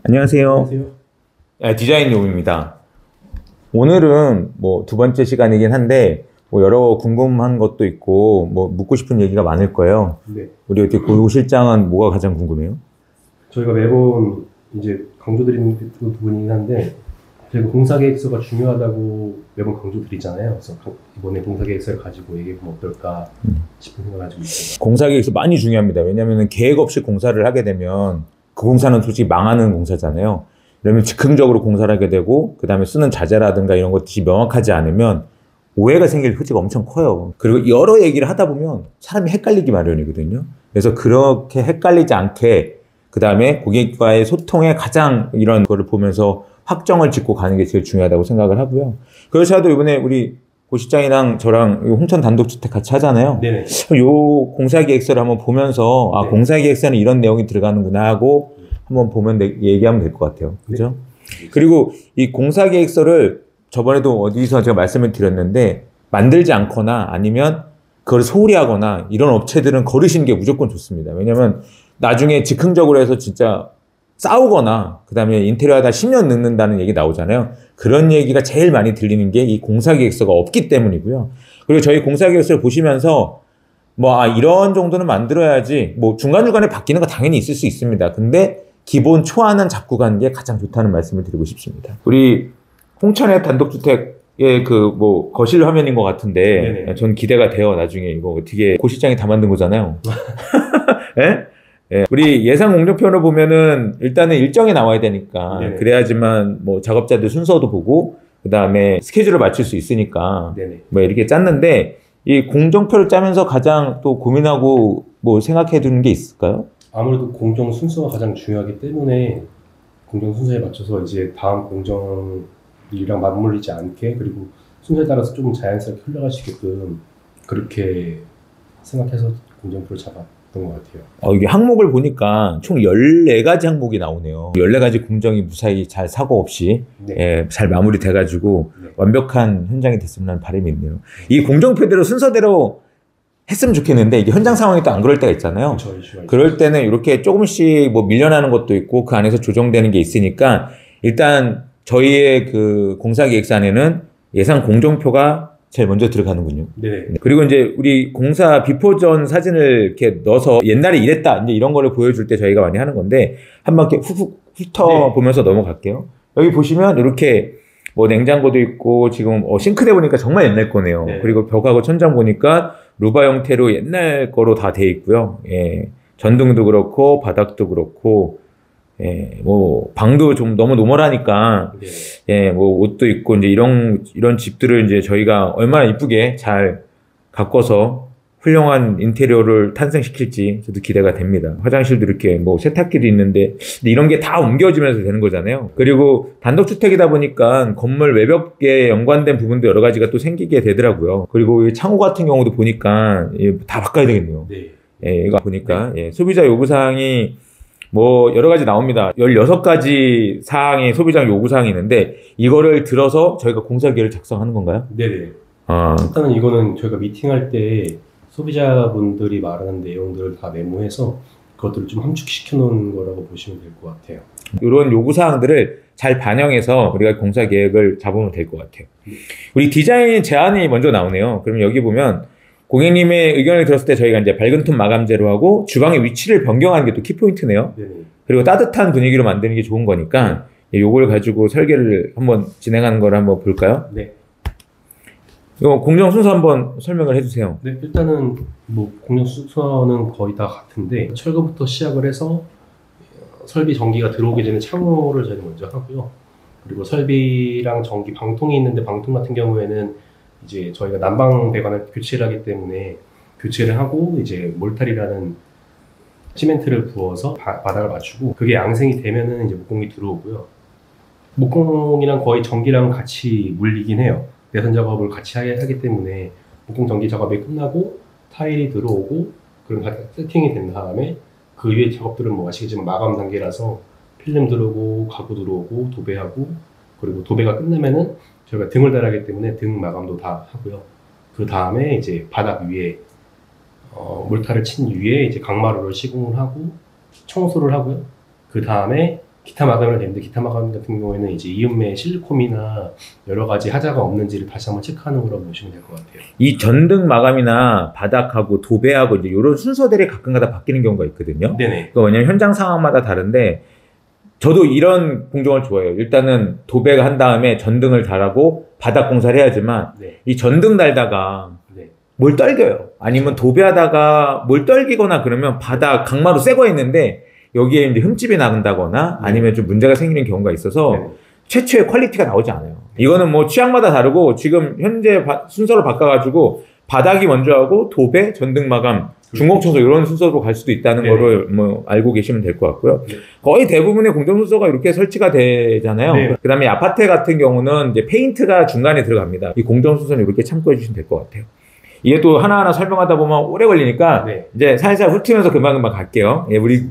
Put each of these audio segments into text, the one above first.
안녕하세요. 안녕하세요. 디자인 요입니다. 오늘은 뭐 두 번째 시간이긴 한데 뭐 여러 궁금한 것도 있고 뭐 묻고 싶은 얘기가 많을 거예요. 네. 우리 어떻게 고 실장은 뭐가 가장 궁금해요? 저희가 매번 이제 강조드리는 부분이긴 한데, 저희가 공사계획서가 중요하다고 매번 강조드리잖아요. 그래서 이번에 공사계획서를 가지고 얘기해보면 어떨까 싶은 생각을 가지고 있어요. 공사계획서 많이 중요합니다. 왜냐하면 계획 없이 공사를 하게 되면 그 공사는 솔직히 망하는 공사잖아요. 그러면 즉흥적으로 공사를 하게 되고 그 다음에 쓰는 자재라든가 이런 것들이 명확하지 않으면 오해가 생길 소지가 엄청 커요. 그리고 여러 얘기를 하다 보면 사람이 헷갈리기 마련이거든요. 그래서 그렇게 헷갈리지 않게 그 다음에 고객과의 소통에 가장 이런 거를 보면서 확정을 짓고 가는 게 제일 중요하다고 생각을 하고요. 그렇지라도 이번에 우리 고 실장이랑 저랑 홍천 단독주택 같이 하잖아요. 네네. 요 공사계획서를 한번 보면서 아, 네. 공사계획서는 이런 내용이 들어가는구나 하고 한번 보면 얘기하면 될 것 같아요. 그죠? 네. 그리고 이 공사계획서를 저번에도 어디서 제가 말씀을 드렸는데 만들지 않거나 아니면 그걸 소홀히 하거나 이런 업체들은 거르시는 게 무조건 좋습니다. 왜냐면 나중에 즉흥적으로 해서 진짜 싸우거나 그 다음에 인테리어 하다 10년 늙는다는 얘기 나오잖아요. 그런 얘기가 제일 많이 들리는 게 이 공사계획서가 없기 때문이고요. 그리고 저희 공사계획서를 보시면서 뭐 이런 정도는 만들어야지 뭐 중간중간에 바뀌는 거 당연히 있을 수 있습니다. 근데 기본 초안은 잡고 가는 게 가장 좋다는 말씀을 드리고 싶습니다. 우리 홍천의 단독주택의 그 뭐 거실 화면인 것 같은데 네네. 전 기대가 돼요. 나중에 이거 어떻게 고 실장이 다 만든 거잖아요. 예? 예. 우리 예산 공정표를 보면은 일단은 일정이 나와야 되니까 네네. 그래야지만 뭐 작업자들 순서도 보고 그 다음에 스케줄을 맞출 수 있으니까 네네. 뭐 이렇게 짰는데 이 공정표를 짜면서 가장 또 고민하고 뭐 생각해 두는 게 있을까요? 아무래도 공정 순서가 가장 중요하기 때문에 공정 순서에 맞춰서 이제 다음 공정이랑 맞물리지 않게, 그리고 순서에 따라서 좀 자연스럽게 흘러갈 수 있게끔 그렇게 생각해서 공정표를 잡았던 것 같아요. 이게 항목을 보니까 총 14가지 항목이 나오네요. 14가지 공정이 무사히 잘 사고 없이 네. 예, 잘 마무리돼가지고 네. 완벽한 현장이 됐으면 하는 바람이 있네요. 이 공정표대로 순서대로 했으면 좋겠는데 이게 현장 상황이 또 안 그럴 때가 있잖아요. 그렇죠. 이슈가 그럴 때는 이렇게 조금씩 뭐 밀려나는 것도 있고 그 안에서 조정되는 게 있으니까 일단 저희의 그 공사계획서안에는 예산 공정표가 제일 먼저 들어가는군요. 네. 그리고 이제 우리 공사 비포 전 사진을 이렇게 넣어서 옛날에 이랬다 이제 이런 거를 보여줄 때 저희가 많이 하는 건데 한번 이렇게 훅훅 훑어보면서 넘어갈게요. 여기 보시면 이렇게 뭐 냉장고도 있고 지금 싱크대 보니까 정말 옛날 거네요. 네. 그리고 벽하고 천장 보니까 루바 형태로 옛날 거로 다 돼 있고요. 예. 전등도 그렇고 바닥도 그렇고 예, 뭐 방도 좀 너무 노멀하니까 네. 예, 뭐 옷도 있고 이제 이런 집들을 이제 저희가 얼마나 이쁘게 잘 가꿔서 훌륭한 인테리어를 탄생시킬지 저도 기대가 됩니다. 화장실도 이렇게 뭐 세탁기도 있는데 근데 이런 게 다 옮겨지면서 되는 거잖아요. 그리고 단독주택이다 보니까 건물 외벽에 연관된 부분도 여러 가지가 또 생기게 되더라고요. 그리고 이 창호 같은 경우도 보니까 다 바꿔야 되겠네요. 네. 예, 이거 보니까 예, 소비자 요구사항이 뭐 여러 가지 나옵니다. 16가지 사항의 소비자 요구사항이 있는데 이거를 들어서 저희가 공사계획을 작성하는 건가요? 네네. 일단은 이거는 저희가 미팅할 때 소비자분들이 말하는 내용들을 다 메모해서 그것들을 좀 함축시켜 놓은 거라고 보시면 될 것 같아요. 이런 요구사항들을 잘 반영해서 우리가 공사계획을 잡으면 될 것 같아요. 우리 디자인 제안이 먼저 나오네요. 그러면 여기 보면 고객님의 의견을 들었을 때 저희가 이제 밝은 톤 마감재로 하고 주방의 위치를 변경하는 게 또 키포인트네요. 네네. 그리고 따뜻한 분위기로 만드는 게 좋은 거니까 요걸 가지고 설계를 한번 진행하는 걸 한번 볼까요? 네. 이거 공정 순서 한번 설명을 해주세요. 네, 일단은 뭐 공정 순서는 거의 다 같은데 철거부터 시작을 해서 설비 전기가 들어오기 전에 창호를 저희가 먼저 하고요. 그리고 설비랑 전기 방통이 있는데 방통 같은 경우에는 이제 저희가 난방 배관을 교체를 하기 때문에 교체를 하고 이제 몰탈이라는 시멘트를 부어서 바닥을 맞추고 그게 양생이 되면은 이제 목공이 들어오고요. 목공이랑 거의 전기랑 같이 물리긴 해요. 내선 작업을 같이 하기 때문에 목공 전기 작업이 끝나고 타일이 들어오고 그럼 다 세팅이 된 다음에 그 위에 작업들은 뭐 아시겠지만 마감 단계라서 필름 들어오고 가구 들어오고 도배하고 그리고 도배가 끝나면은 저희가 등을 달하기 때문에 등 마감도 다 하고요. 그 다음에 이제 바닥 위에 몰타를 친 위에 이제 강마루를 시공을 하고 청소를 하고요. 그 다음에 기타 마감을 냈는데 기타 마감 같은 경우에는 이제 이음매 실리콤이나 여러 가지 하자가 없는지를 다시 한번 체크하는 거라고 보시면 될 것 같아요. 이 전등 마감이나 바닥하고 도배하고 이제 이런 순서들이 가끔가다 바뀌는 경우가 있거든요. 네네. 왜냐면 현장 상황마다 다른데 저도 이런 공정을 좋아해요. 일단은 도배가 한 다음에 전등을 달하고 바닥 공사를 해야지만 네. 이 전등 달다가 네. 뭘 떨겨요. 아니면 도배하다가 뭘 떨기거나 그러면 바닥 강마루 새거 있는데 여기에 이제 흠집이 나간다거나 아니면 좀 문제가 생기는 경우가 있어서 네. 최초의 퀄리티가 나오지 않아요. 이거는 뭐 취향마다 다르고 지금 현재 순서로 바꿔가지고 바닥이 먼저 하고 도배, 전등 마감, 중공 청소 이런 순서로 갈 수도 있다는 네. 거를 뭐 알고 계시면 될 것 같고요. 네. 거의 대부분의 공정 순서가 이렇게 설치가 되잖아요. 네. 그다음에 아파트 같은 경우는 이제 페인트가 중간에 들어갑니다. 이 공정 순서는 이렇게 참고해 주시면 될 것 같아요. 이게 또 하나하나 설명하다 보면 오래 걸리니까 네. 이제 살살 훑으면서 금방금방 갈게요. 예, 우리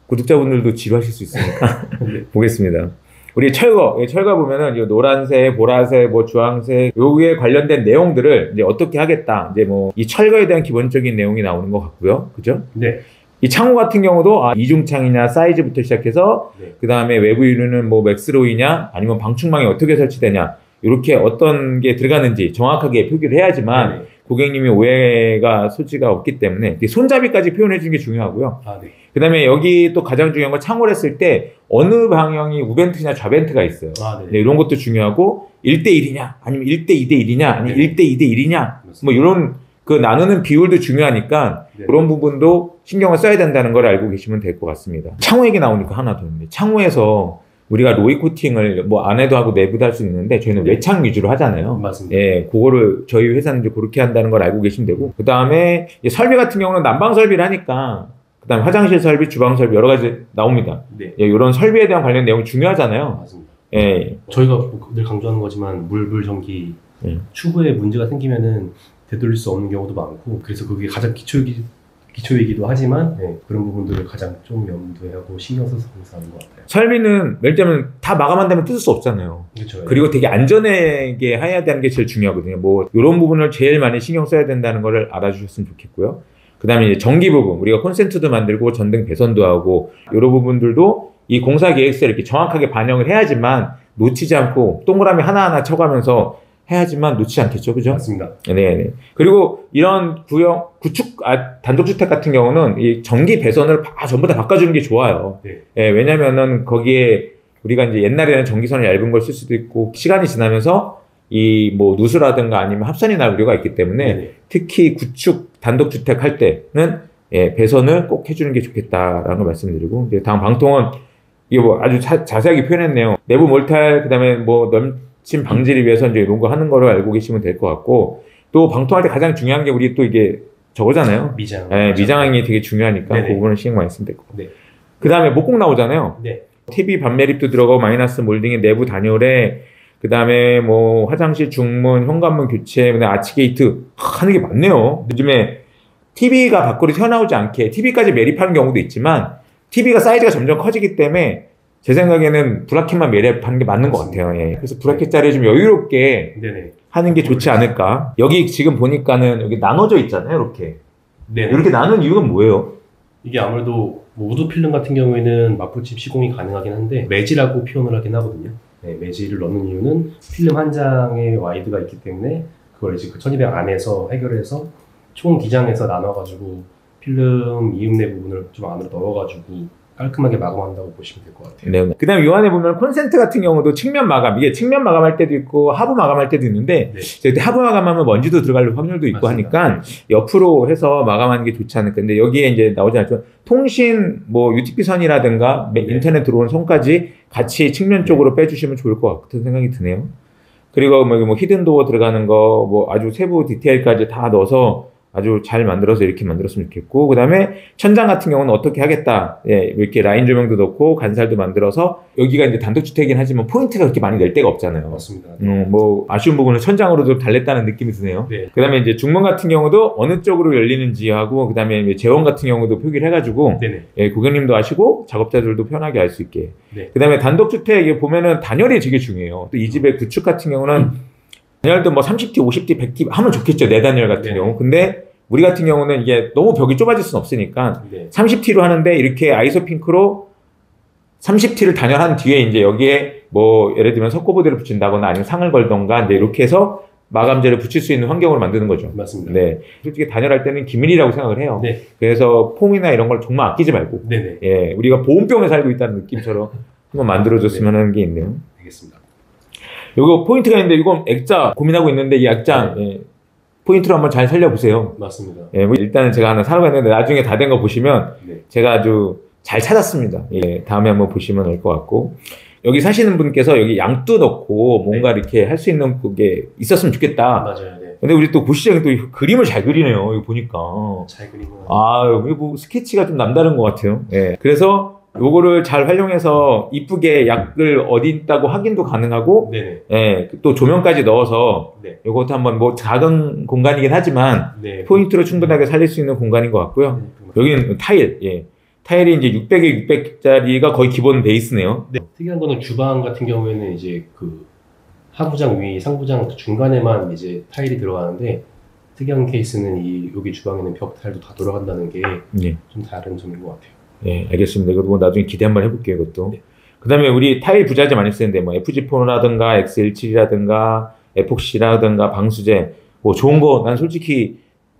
구독자분들도 지루하실 수 있으니까 네. 보겠습니다. 우리 철거 보면은 이 노란색, 보라색, 뭐 주황색 요기에 관련된 내용들을 이제 어떻게 하겠다. 이제 뭐 이 철거에 대한 기본적인 내용이 나오는 것 같고요. 그죠? 네. 이 창호 같은 경우도 이중창이냐 사이즈부터 시작해서 네. 그 다음에 외부 유리는 뭐 맥스로이냐 아니면 방충망이 어떻게 설치되냐 이렇게 어떤 게 들어가는지 정확하게 표기를 해야지만 네. 고객님이 오해가 소지가 없기 때문에 손잡이까지 표현해 주는 게 중요하고요. 아, 네. 그 다음에 여기 또 가장 중요한 건 창호를 했을 때 어느 방향이 우벤트냐 좌벤트가 있어요. 아, 네. 네, 이런 것도 중요하고 1대1이냐 아니면 1대2대1이냐 아니면 네. 1대2대1이냐 뭐 이런 그 나누는 비율도 중요하니까 네. 그런 부분도 신경을 써야 된다는 걸 알고 계시면 될 것 같습니다. 창호 얘기 나오니까 하나 더 있는데 창호에서 우리가 로이 코팅을 뭐 안에도 하고 내부도 할 수 있는데 저희는 네. 외창 위주로 하잖아요. 맞습니다. 예, 그거를 저희 회사는 이제 그렇게 한다는 걸 알고 계시면 되고 그 다음에 설비 같은 경우는 난방 설비를 하니까 그 다음에 화장실 설비, 주방 설비 여러 가지 나옵니다. 네. 예, 이런 설비에 대한 관련 내용이 중요하잖아요. 맞습니다. 예, 저희가 늘 강조하는 거지만 물 전기 추후에 문제가 생기면은 되돌릴 수 없는 경우도 많고 그래서 그게 가장 기초이기도 하지만 그런 부분들을 가장 좀 염두하고 신경 써서 공사하는 것 같아요. 설비는 왜냐면 다 마감한다면 뜯을 수 없잖아요. 그렇죠. 그리고 되게 안전하게 해야 되는 게 제일 중요하거든요. 뭐 이런 부분을 제일 많이 신경 써야 된다는 거를 알아주셨으면 좋겠고요. 그 다음에 이제 전기 부분, 우리가 콘센트도 만들고 전등 배선도 하고 이런 부분들도 이 공사 계획서에 이렇게 정확하게 반영을 해야지만 놓치지 않고 동그라미 하나하나 쳐가면서 해야지만 놓치지 않겠죠, 그죠? 맞습니다. 네. 그리고 이런 단독주택 같은 경우는 이 전기 배선을 전부 다 바꿔주는 게 좋아요. 네. 예, 왜냐면은 거기에 우리가 이제 옛날에는 전기선을 얇은 걸 쓸 수도 있고 시간이 지나면서 이 뭐 누수라든가 아니면 합선이 날 우려가 있기 때문에 네. 특히 구축 단독주택 할 때는 배선을 꼭 해주는 게 좋겠다라는 걸 말씀드리고 이제 다음 방통은 이게 뭐 아주 자세하게 표현했네요. 내부 몰탈 그다음에 뭐 침 방지를 위해서 이제 이런 거 하는 거를 알고 계시면 될 것 같고 또 방통할 때 가장 중요한 게 우리 또 이게 저거잖아요. 미장. 미장이 되게 중요하니까 네네. 그 부분은 신경 많이 쓰면 될 것 같고. 네. 그 다음에 목공 나오잖아요. 네. TV 반매립도 들어가고 마이너스 몰딩의 내부 단열에 그 다음에 뭐 화장실 중문, 현관문 교체, 그다음에 아치 게이트 하는 게 많네요. 요즘에 TV가 밖으로 튀어나오지 않게 TV까지 매립하는 경우도 있지만 TV가 사이즈가 점점 커지기 때문에 제 생각에는 브라켓만 매립하는 게 맞는 것 같아요. 예. 그래서 브라켓 자리에 좀 여유롭게 네네. 하는 게 좋지 않을까. 여기 지금 보니까는 여기 나눠져 있잖아요. 이렇게. 네네. 이렇게 나눈 이유가 뭐예요? 이게 아무래도 뭐 우드 필름 같은 경우에는 맞붙임 시공이 가능하긴 한데 매지라고 표현을 하긴 하거든요. 네, 매지를 넣는 이유는 필름 한 장의 와이드가 있기 때문에 그걸 이제 그 1200 안에서 해결해서 총 기장에서 나눠가지고 필름 이음내 부분을 좀 안으로 넣어가지고 깔끔하게 마감한다고 보시면 될 것 같아요. 네. 그 다음에 요 안에 보면 콘센트 같은 경우도 측면 마감, 이게 측면 마감할 때도 있고 하부 마감할 때도 있는데 네. 하부 마감하면 먼지도 들어갈 확률도 있고 맞습니다. 하니까 옆으로 해서 마감하는 게 좋지 않을까. 근데 여기에 이제 나오지 않지만 통신 뭐 UTP 선이라든가 네. 인터넷 들어오는 선까지 같이 측면 쪽으로 빼주시면 좋을 것 같은 생각이 드네요. 그리고 뭐 히든 도어 들어가는 거 뭐 아주 세부 디테일까지 다 넣어서 아주 잘 만들어서 이렇게 만들었으면 좋겠고, 그 다음에 천장 같은 경우는 어떻게 하겠다. 예, 이렇게 라인 조명도 넣고 간살도 만들어서 여기가 이제 단독주택이긴 하지만 포인트가 그렇게 많이 낼 데가 없잖아요. 맞습니다. 뭐 아쉬운 부분은 천장으로도 달랬다는 느낌이 드네요. 네. 그 다음에 이제 중문 같은 경우도 어느 쪽으로 열리는지 하고, 그 다음에 재원 같은 경우도 표기를 해가지고 네네. 예, 고객님도 아시고 작업자들도 편하게 알 수 있게. 네. 그 다음에 단독주택에 보면은 단열이 되게 중요해요. 또 이 집의 구축 같은 경우는 단열도 뭐 30T, 50T, 100T 하면 좋겠죠. 내단열 같은 네. 경우. 근데 우리 같은 경우는 이게 너무 벽이 좁아질 수는 없으니까 네. 30T로 하는데 이렇게 아이소핑크로 30T를 단열한 뒤에 이제 여기에 뭐 예를 들면 석고보드를 붙인다거나 아니면 상을 걸던가 이제 이렇게 해서 마감재를 붙일 수 있는 환경으로 만드는 거죠. 맞습니다. 네. 솔직히 단열할 때는 기밀이라고 생각을 해요. 네. 그래서 폼이나 이런 걸 정말 아끼지 말고. 네네. 예. 우리가 보온병에 살고 있다는 느낌처럼 한번 만들어줬으면 하는 게 있네요. 알겠습니다. 요거 포인트가 있는데 이건 액자 고민하고 있는데 이 액자 예. 포인트로 한번 잘 살려보세요. 맞습니다. 예. 뭐 일단은 제가 하나 사러 갔는데 나중에 다 된 거 보시면 네. 제가 아주 잘 찾았습니다. 예. 다음에 한번 보시면 알 것 같고. 여기 사시는 분께서 여기 양도 넣고 뭔가 이렇게 할 수 있는 그게 있었으면 좋겠다. 맞아요. 네. 근데 우리 또 고시장이 또 그림을 잘 그리네요. 이거 보니까. 잘 그리고. 아, 여기 뭐 스케치가 좀 남다른 것 같아요. 예. 그래서 요거를 잘 활용해서 이쁘게 약을 어디 있다고 확인도 가능하고, 네네. 예. 또 조명까지 넣어서 네. 요것도 한번 뭐 작은 공간이긴 하지만 네. 포인트로 충분하게 살릴 수 있는 공간인 것 같고요. 여기는 타일, 예. 타일이 이제 600에 600짜리가 거의 기본 베이스네요. 네. 특이한 거는 주방 같은 경우에는 이제 그 하부장 위, 상부장 중간에만 이제 타일이 들어가는데 특이한 케이스는 이 여기 주방에는 벽 타일도 다 돌아간다는 게 좀 예. 다른 점인 것 같아요. 예, 알겠습니다. 이것도 뭐 나중에 기대 한번 해볼게요, 이것도. 네. 그 다음에 우리 타일 부자재 많이 쓰는데, 뭐, FG4라든가, X17이라든가, 에폭시라든가, 방수제, 뭐, 좋은 거, 난 솔직히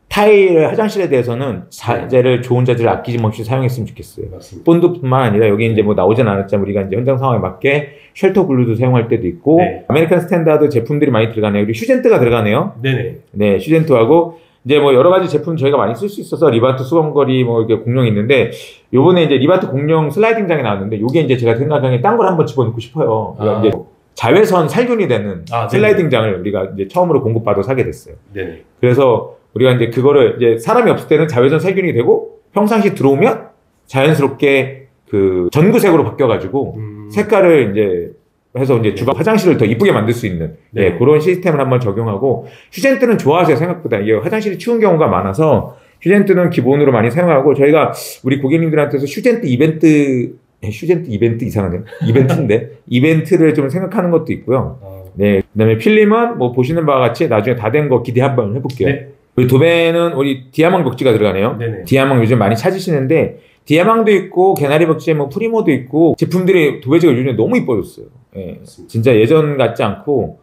타일 화장실에 대해서는 자재를, 좋은 자재를 아끼지 없이 사용했으면 좋겠어요. 맞습니다. 본드뿐만 아니라 여기 이제 뭐 나오진 않았지만 우리가 이제 현장 상황에 맞게 쉘터 글루도 사용할 때도 있고, 네. 아메리칸 스탠다드 제품들이 많이 들어가네요. 그리고 휴젠트가 들어가네요. 네네. 네, 휴젠트하고, 이제 뭐 여러 가지 제품 저희가 많이 쓸 수 있어서 리바트 수건거리 뭐 이렇게 공룡이 있는데 요번에 이제 리바트 공룡 슬라이딩장이 나왔는데 요게 이제 제가 생각하기에 딴 걸 한번 집어넣고 싶어요. 이제 자외선 살균이 되는 슬라이딩장을 우리가 이제 처음으로 공급받아 사게 됐어요. 네네. 그래서 우리가 이제 그거를 이제 사람이 없을 때는 자외선 살균이 되고 평상시 들어오면 자연스럽게 그 전구색으로 바뀌어가지고 색깔을 이제 해서 이제 주방 화장실을 더 이쁘게 만들 수 있는 네. 예, 그런 시스템을 한번 적용하고 휴젠트는 좋아하세요. 생각보다 이게 화장실이 추운 경우가 많아서 휴젠트는 기본으로 많이 사용하고 저희가 우리 고객님들한테서 휴젠트 이벤트 이상하네요. 이벤트인데 이벤트를 좀 생각하는 것도 있고요. 네, 그다음에 필름은 뭐 보시는 바와 같이 나중에 다 된 거 기대 한번 해볼게요. 네. 우리 도배는 우리 디아망 벽지가 들어가네요. 네네. 디아망 요즘 많이 찾으시는데 디아망도 있고 개나리 벽지에 뭐 프리모도 있고 제품들이 도배지가 요즘에 너무 이뻐졌어요. 예, 진짜 예전 같지 않고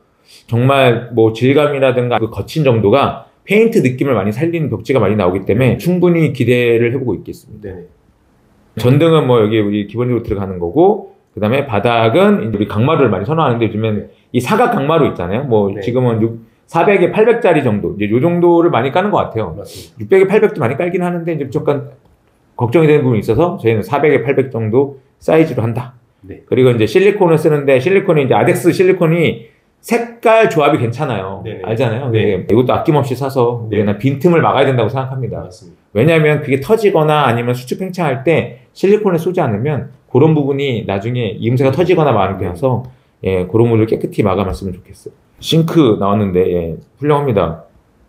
정말 뭐 질감이라든가 그 거친 정도가 페인트 느낌을 많이 살리는 벽지가 많이 나오기 때문에 충분히 기대를 해보고 있겠습니다. 네네. 전등은 뭐 여기 우리 기본적으로 들어가는 거고 그 다음에 바닥은 이제 우리 강마루를 많이 선호하는데 요즘에는 이 사각 강마루 있잖아요. 뭐 네. 지금은 400에 800짜리 정도 이제 요 정도를 많이 까는 것 같아요. 맞습니다. 600에 800도 많이 깔긴 하는데 이제 조금 걱정이 되는 부분이 있어서 저희는 400에 800 정도 사이즈로 한다. 네. 그리고 이제 실리콘을 쓰는데 실리콘이 이제 아덱스 실리콘이 색깔 조합이 괜찮아요. 네네. 알잖아요. 네. 이것도 아낌없이 사서 네. 우리가 빈틈을 막아야 된다고 생각합니다. 맞습니다. 왜냐하면 그게 터지거나 아니면 수축 팽창할 때 실리콘을 쏘지 않으면 그런 부분이 나중에 이음새가 터지거나 마르게 해서 예, 그런 부분을 깨끗이 막아놨으면 좋겠어요. 싱크 나왔는데 예, 훌륭합니다.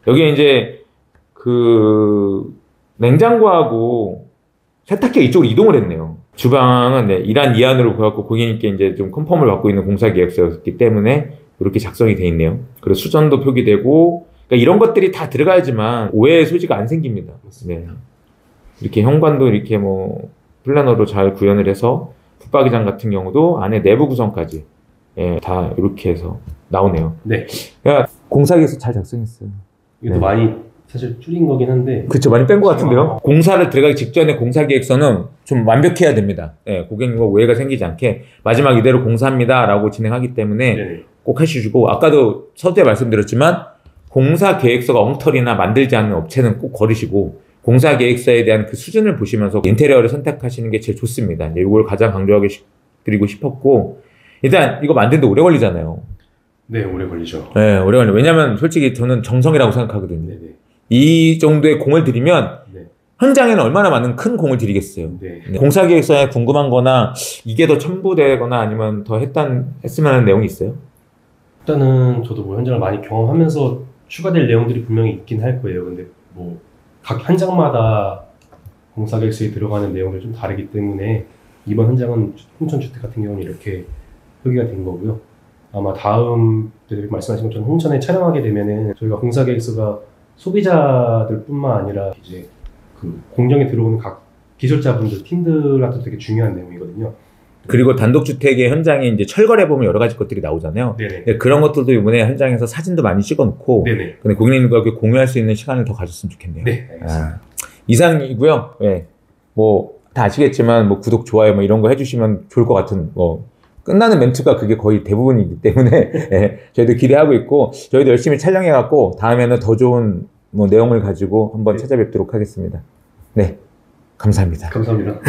여기에 이제 그 냉장고하고 세탁기가 이쪽으로 이동을 했네요. 주방은 네, 이란 이안으로 구해갖고 고객님께 이제 좀 컨펌을 받고 있는 공사 계획서였기 때문에 이렇게 작성이 돼 있네요. 그래서 수전도 표기되고 그러니까 이런 것들이 다 들어가야지만 오해의 소지가 안 생깁니다. 네. 이렇게 현관도 이렇게 뭐 플래너로 잘 구현을 해서 붙박이장 같은 경우도 안에 내부 구성까지 예, 다 이렇게 해서 나오네요. 네. 그러니까 공사계획서 잘 작성했어요. 이것도 네. 많이 사실 줄인 거긴 한데. 그렇죠. 많이 뺀 것 같은데요. 공사를 들어가기 직전에 공사계획서는 좀 완벽해야 됩니다. 예, 고객님과 오해가 생기지 않게 마지막 이대로 공사합니다 라고 진행하기 때문에 네네. 꼭 하시고 아까도 서두에 말씀드렸지만 공사계획서가 엉터리나 만들지 않는 업체는 꼭 거르시고 공사계획서에 대한 그 수준을 보시면서 인테리어를 선택하시는 게 제일 좋습니다. 이걸 가장 강조하게 드리고 싶었고 일단 이거 만드는데 오래 걸리잖아요. 네, 오래 걸리죠. 네, 오래 걸려요. 왜냐면 솔직히 저는 정성이라고 생각하거든요. 네네. 이 정도의 공을 들이면 네. 현장에는 얼마나 많은 큰 공을 들이겠어요. 네. 공사계획서에 궁금한 거나 이게 더 첨부되거나 아니면 더 했으면 하는 내용이 있어요? 일단은 저도 뭐 현장을 많이 경험하면서 추가될 내용들이 분명히 있긴 할 거예요. 근데 뭐 각 현장마다 공사계획서에 들어가는 내용들이 좀 다르기 때문에 이번 현장은 홍천주택 같은 경우는 이렇게 표기가 된 거고요. 아마 다음 말씀하신 것처럼 홍천에 촬영하게 되면은 저희가 공사계획서가 소비자들뿐만 아니라 이제 그 공정에 들어오는 각 기술자분들 팀들한테도 되게 중요한 내용이거든요. 그리고 단독주택의 현장에 이제 철거해 보면 여러 가지 것들이 나오잖아요. 네네. 네, 그런 것들도 이번에 현장에서 사진도 많이 찍어놓고, 네네. 근데 고객님과 공유할 수 있는 시간을 더 가졌으면 좋겠네요. 네. 알겠습니다. 이상이고요. 네. 뭐 다 아시겠지만 뭐 구독, 좋아요 뭐 이런 거 해주시면 좋을 것 같은 뭐 끝나는 멘트가 그게 거의 대부분이기 때문에 네, 저희도 기대하고 있고 저희도 열심히 촬영해갖고 다음에는 더 좋은 뭐 내용을 가지고 한번 네. 찾아뵙도록 하겠습니다. 네, 감사합니다. 감사합니다.